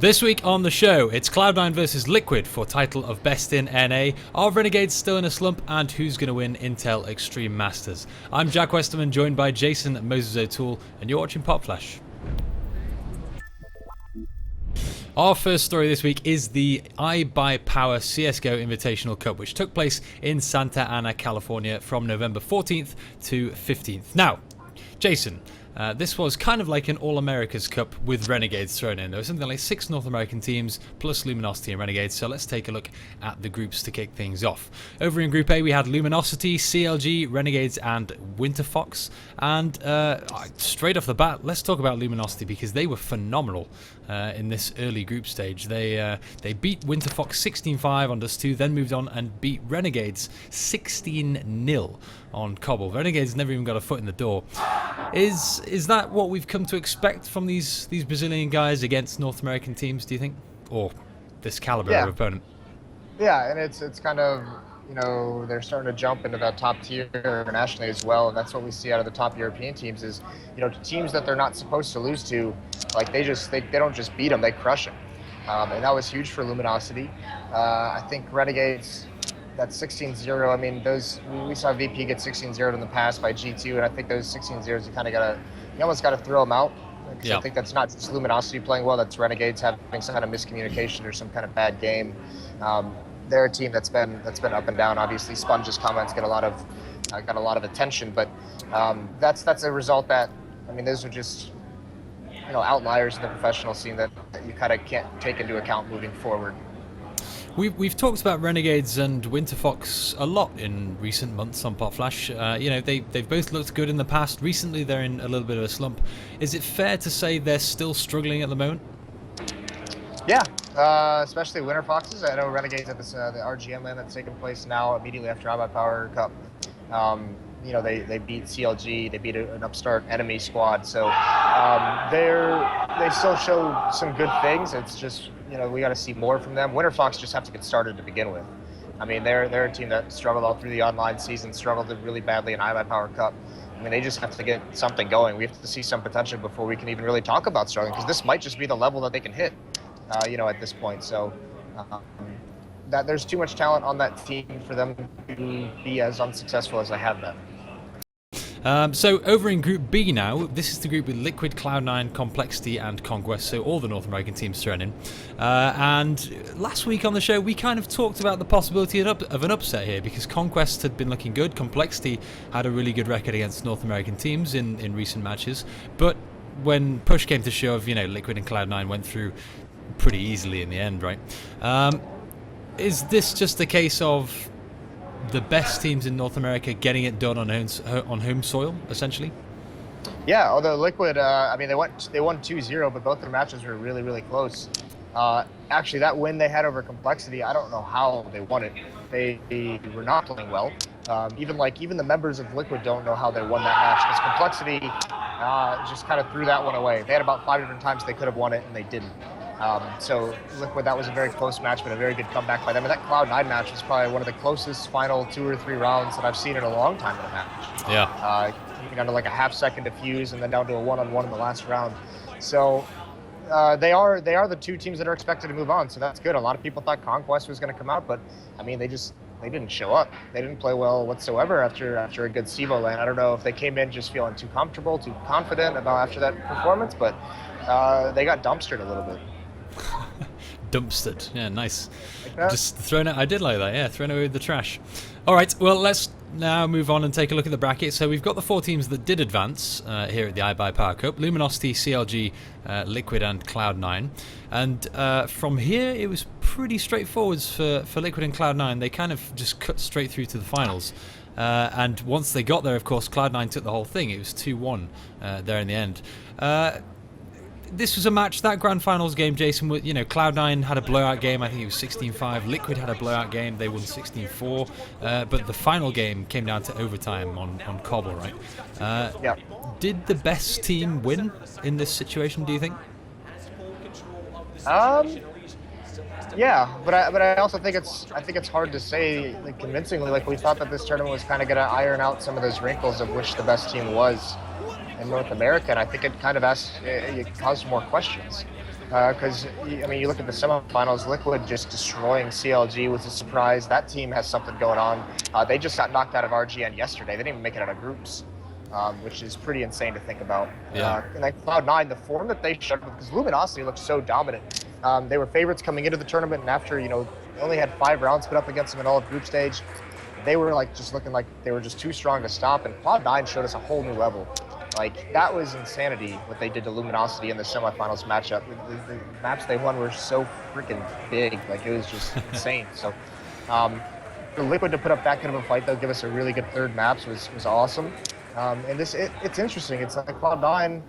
This week on the show, it's Cloud9 versus Liquid for title of Best in NA. Are Renegades still in a slump? And who's going to win Intel Extreme Masters? I'm Jack Westerman, joined by Jason Moses O'Toole, and you're watching PopFlash. Our first story this week is the iBUYPOWER CSGO Invitational Cup, which took place in Santa Ana, California from November 14th to 15th. Now, Jason, this was kind of like an All-Americas Cup with Renegades thrown in. There was something like 6 North American teams, plus Luminosity and Renegades, so let's take a look at the groups to kick things off. Over in Group A, we had Luminosity, CLG, Renegades, and Winterfox. And straight off the bat, let's talk about Luminosity, because they were phenomenal in this early group stage. They beat Winterfox 16-5 on Dust 2, then moved on and beat Renegades 16-0 on Cobble. Renegades never even got a foot in the door. Is that what we've come to expect from these Brazilian guys against North American teams, do you think? Or this caliber of opponent? Yeah, and it's kind of, you know, they're starting to jump into that top tier internationally as well, and that's what we see out of the top European teams is, you know, teams that they're not supposed to lose to, like they don't just beat them, they crush them. And that was huge for Luminosity. I think Renegades, that 16-0, I mean, we saw VP get 16-0'd in the past by G2, and I think those 16-0s, you almost got to throw them out. Yeah. I think that's not just Luminosity playing well, that's Renegades having some kind of miscommunication or some kind of bad game. They're a team that's been up and down. Obviously, Sponge's comments got a lot of attention, but that's a result that, I mean, those are just, you know, outliers in the professional scene that you kind of can't take into account moving forward. We've talked about Renegades and Winterfox a lot in recent months on PopFlash. You know, they've both looked good in the past. Recently, they're in a little bit of a slump. Is it fair to say they're still struggling at the moment? Yeah, especially Winterfoxes. I know Renegades at this the RGM land that's taking place now immediately after iBUYPOWER Cup. You know, they beat CLG, they beat an upstart enemy squad, so they still show some good things. It's just, you know, we got to see more from them. Winterfox just have to get started to begin with. I mean, they're a team that struggled all through the online season, struggled really badly in iBUYPOWER Cup. I mean, they just have to get something going. We have to see some potential before we can even really talk about struggling, because this might just be the level that they can hit, you know, at this point. So that there's too much talent on that team for them to be as unsuccessful as they have been. So over in Group B now, this is the group with Liquid, Cloud9, Complexity and Conquest, so all the North American teams thrown in. And last week on the show, we kind of talked about the possibility of an upset here, because Conquest had been looking good. Complexity had a really good record against North American teams in recent matches. But when push came to shove, you know, Liquid and Cloud9 went through pretty easily in the end, right? Is this just a case of the best teams in North America getting it done on home soil, essentially? Yeah, although Liquid, I mean, they won 2-0, but both their matches were really, really close. Actually, that win they had over Complexity, I don't know how they won it. They were not playing well. Even the members of Liquid don't know how they won that match, because Complexity just kind of threw that one away. They had about 5 different times they could have won it, and they didn't. So Liquid, that was a very close match, but a very good comeback by them. And that Cloud9 match was probably one of the closest final 2 or 3 rounds that I've seen in a long time in a match. Yeah. Coming down to like a half-second to fuse, and then down to a one-on-one in the last round. So they are the 2 teams that are expected to move on. So that's good. A lot of people thought Conquest was going to come out, but I mean, they didn't show up. They didn't play well whatsoever after a good SIVO lane. I don't know if they came in just feeling too comfortable, too confident after that performance, but they got dumpstered a little bit. Dumpstered, yeah, nice. Like just thrown out. I did like that, yeah, thrown away with the trash. All right, well, let's now move on and take a look at the bracket. So we've got the 4 teams that did advance here at the iBUYPOWER Cup: Luminosity, CLG, Liquid, and Cloud9. And from here, it was pretty straightforward for Liquid and Cloud9. They kind of just cut straight through to the finals. And once they got there, of course, Cloud9 took the whole thing. It was 2-1 there in the end. This was a match, that grand finals game, Jason, you know, Cloud9 had a blowout game. I think it was 16-5. Liquid had a blowout game. They won 16-4. But the final game came down to overtime on Cobble, right? Yeah. Did the best team win in this situation, do you think? Yeah, but I also think it's hard to say convincingly. Like, we thought that this tournament was kind of going to iron out some of those wrinkles of which the best team was in North America, and I think it kind of caused more questions. Because, I mean, you look at the semifinals, Liquid just destroying CLG was a surprise. That team has something going on. They just got knocked out of RGN yesterday. They didn't even make it out of groups, which is pretty insane to think about. Yeah. And like Cloud9, the form that they showed, because Luminosity looked so dominant. They were favorites coming into the tournament, and after, they only had 5 rounds put up against them in all of group stage. They were like just looking like they were just too strong to stop, and Cloud9 showed us a whole new level. Like, that was insanity what they did to Luminosity in the semifinals matchup. The maps they won were so freaking big. Like, it was just insane. So, for Liquid to put up that kind of a fight, though, give us a really good third maps was awesome. And it's interesting. It's like Cloud9,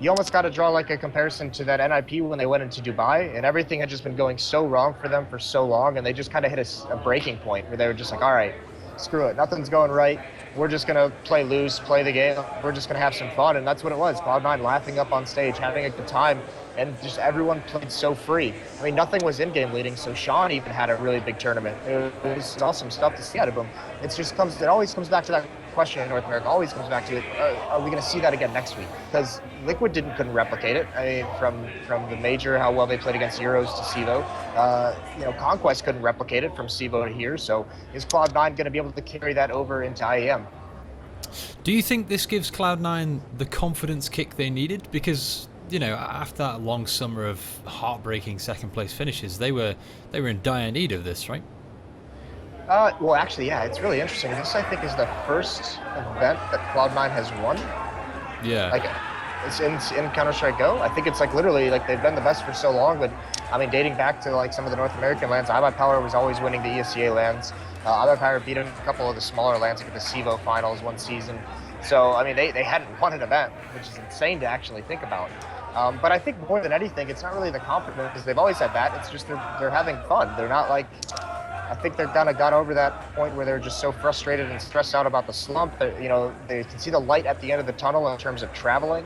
you almost got to draw like a comparison to that NIP when they went into Dubai, and everything had just been going so wrong for them for so long, and they just kind of hit a breaking point where they were just like, all right, screw it, nothing's going right. We're just going to play loose, play the game. We're just going to have some fun, and that's what it was. Cloud9 laughing up on stage, having a good time, and just everyone played so free. I mean, nothing was in-game leading, so Sean even had a really big tournament. It was awesome stuff to see out of him. It always comes back to that question in North America, always comes back to it, are we going to see that again next week? Because Liquid couldn't replicate it. I mean, from the major, how well they played against Euros to CEVO. Conquest couldn't replicate it from CEVO to here, so is Cloud9 going to be able to carry that over into IEM? Do you think this gives Cloud9 the confidence kick they needed? Because, after that long summer of heartbreaking second place finishes, they were in dire need of this, right? Well, actually, yeah, it's really interesting. This, I think, is the first event that Cloud9 has won. Yeah. Like, it's in Counter-Strike Go. I think it's like literally like they've been the best for so long, but I mean, dating back to like some of the North American lands, iBUYPOWER was always winning the ESEA lands. iBUYPOWER beat a couple of the smaller lands, like the CEVO finals one season. So, I mean, they hadn't won an event, which is insane to actually think about. But I think more than anything, it's not really the confidence, because they've always had that. It's just they're having fun. They're not like, I think they've kind of got over that point where they're just so frustrated and stressed out about the slump that, they can see the light at the end of the tunnel in terms of traveling.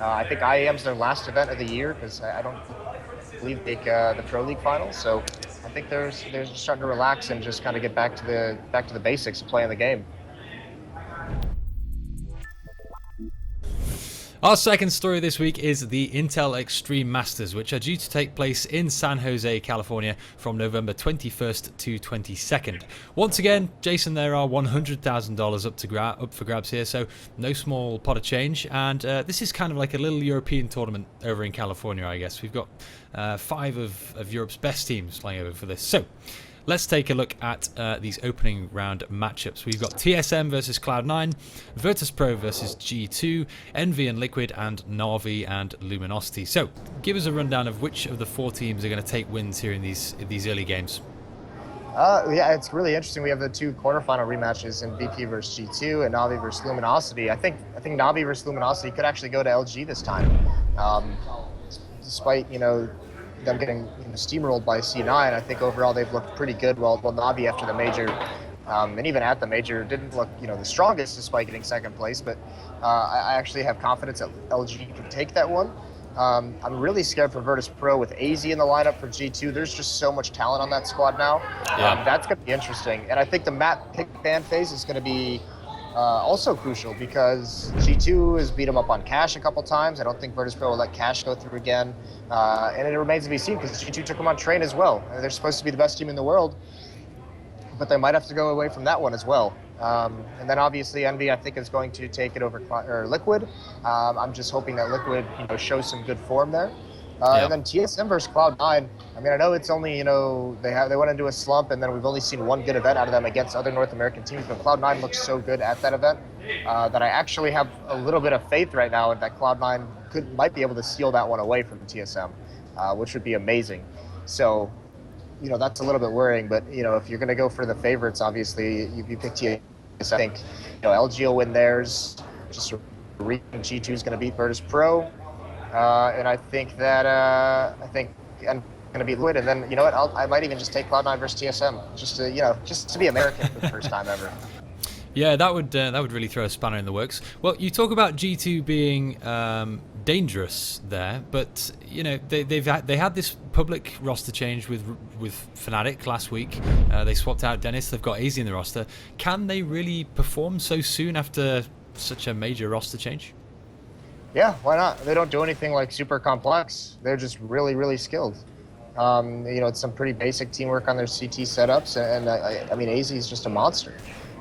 I think IEM's their last event of the year, because I don't believe they the Pro League finals. So I think they're just starting to relax and just kind of get back to the basics of playing the game. Our second story this week is the Intel Extreme Masters, which are due to take place in San Jose, California from November 21st to 22nd. Once again, Jason, there are $100,000 up for grabs here, so no small pot of change. And this is kind of like a little European tournament over in California, I guess. We've got 5 of Europe's best teams playing over for this. So let's take a look at these opening round matchups. We've got TSM versus Cloud9, virtus.pro versus G2, Envy and Liquid, and Na'Vi and Luminosity. So, give us a rundown of which of the 4 teams are going to take wins here in these early games. Yeah, it's really interesting. We have the 2 quarterfinal rematches in VP versus G2 and Na'Vi versus Luminosity. I think Na'Vi versus Luminosity could actually go to LG this time, despite them getting steamrolled by C9. I think overall they've looked pretty good. Well, Na'Vi after the major, and even at the major, didn't look the strongest despite getting second place. But I actually have confidence that LG can take that one. I'm really scared for virtus.pro with AZ in the lineup for G2. There's just so much talent on that squad now. Yeah. That's going to be interesting. And I think the map pick ban phase is going to be also crucial, because G2 has beat them up on Cash a couple times. I don't think virtus.pro will let Cash go through again. And it remains to be seen, because G2 took them on Train as well. They're supposed to be the best team in the world, but they might have to go away from that one as well. And then obviously Envy, I think, is going to take it over Liquid. I'm just hoping that Liquid shows some good form there. And then TSM versus Cloud9. I mean, I know it's only, they went into a slump, and then we've only seen one good event out of them against other North American teams, but Cloud9 looks so good at that event that I actually have a little bit of faith right now that Cloud9 might be able to steal that one away from TSM, which would be amazing. So, that's a little bit worrying, but, if you're going to go for the favorites, obviously, you pick TSM. I think, LG will win theirs. Just G2 is going to beat virtus.pro. And I think that I'm going to be Liquid, and then I might even just take Cloud9 versus TSM, just to be American for the first time ever. Yeah, that would really throw a spanner in the works. Well, you talk about G2 being dangerous there, but they had this public roster change with Fnatic last week. They swapped out Dennis. They've got AZ in the roster. Can they really perform so soon after such a major roster change? Yeah, why not? They don't do anything like super complex. They're just really, really skilled. It's some pretty basic teamwork on their CT setups, and I mean, AZ is just a monster.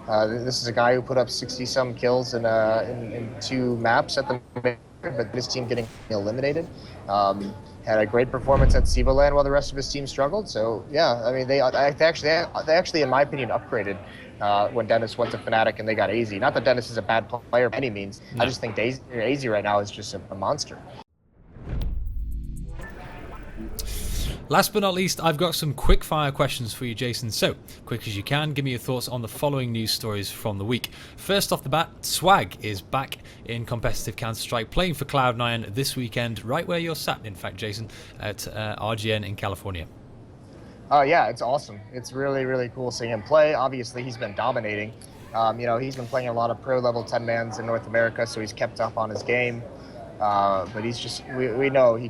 This is a guy who put up 60-some kills in 2 maps at the moment, but this team getting eliminated. Had a great performance at Sivaland while the rest of his team struggled. So yeah, I mean, they actually, in my opinion, upgraded when Dennis went to Fnatic and they got AZ. Not that Dennis is a bad player by any means. No. I just think AZ right now is just a monster. Last but not least, I've got some quick-fire questions for you, Jason. So, quick as you can, give me your thoughts on the following news stories from the week. First off the bat, Swag is back in competitive Counter-Strike, playing for Cloud9 this weekend, right where you're sat, in fact, Jason, at RGN in California. Yeah, it's awesome. It's really, really cool seeing him play. Obviously, he's been dominating. He's been playing a lot of pro-level 10-mans in North America, so he's kept up on his game. But he's just, we know he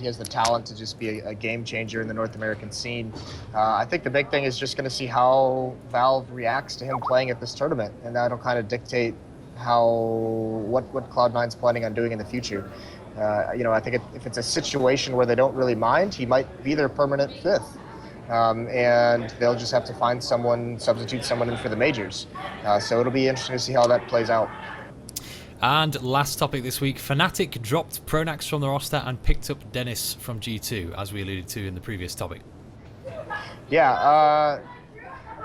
has the talent to just be a game changer in the North American scene. I think the big thing is just going to see how Valve reacts to him playing at this tournament, and that'll kind of dictate what Cloud9's planning on doing in the future. I think if it's a situation where they don't really mind, he might be their permanent 5th. And they'll just have to substitute someone in for the majors. So it'll be interesting to see how that plays out. And last topic this week, Fnatic dropped Pronax from the roster and picked up Dennis from G2, as we alluded to in the previous topic. Yeah,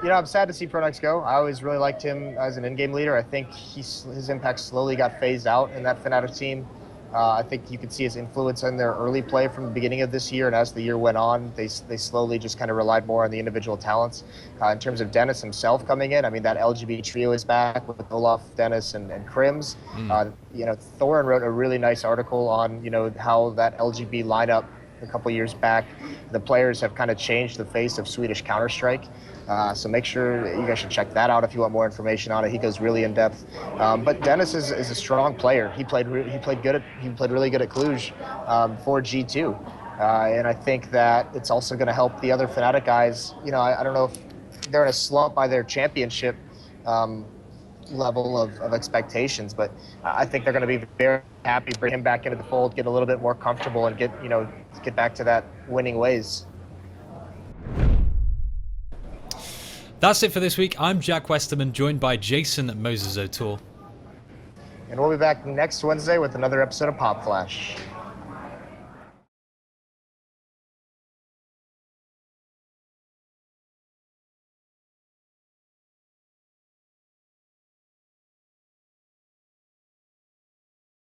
I'm sad to see Pronax go. I always really liked him as an in-game leader. I think his impact slowly got phased out in that Fnatic team. I think you could see his influence in their early play from the beginning of this year, and as the year went on, they slowly just kind of relied more on the individual talents. In terms of Dennis himself coming in, I mean, that LGB trio is back with Olaf, Dennis, and Crims. Thorin wrote a really nice article on, how that LGB lineup a couple years back, the players have kind of changed the face of Swedish Counter-Strike. So make sure you guys should check that out if you want more information on it. He goes really in depth. But Dennis is a strong player. He played really good at Cluj for G2, and I think that it's also going to help the other Fnatic guys. I don't know if they're in a slump by their championship level of expectations, but I think they're going to be very happy to bring him back into the fold, get a little bit more comfortable, and get back to that winning ways. That's it for this week. I'm Jack Westerman, joined by Jason Moses O'Toole. And we'll be back next Wednesday with another episode of PopFlash.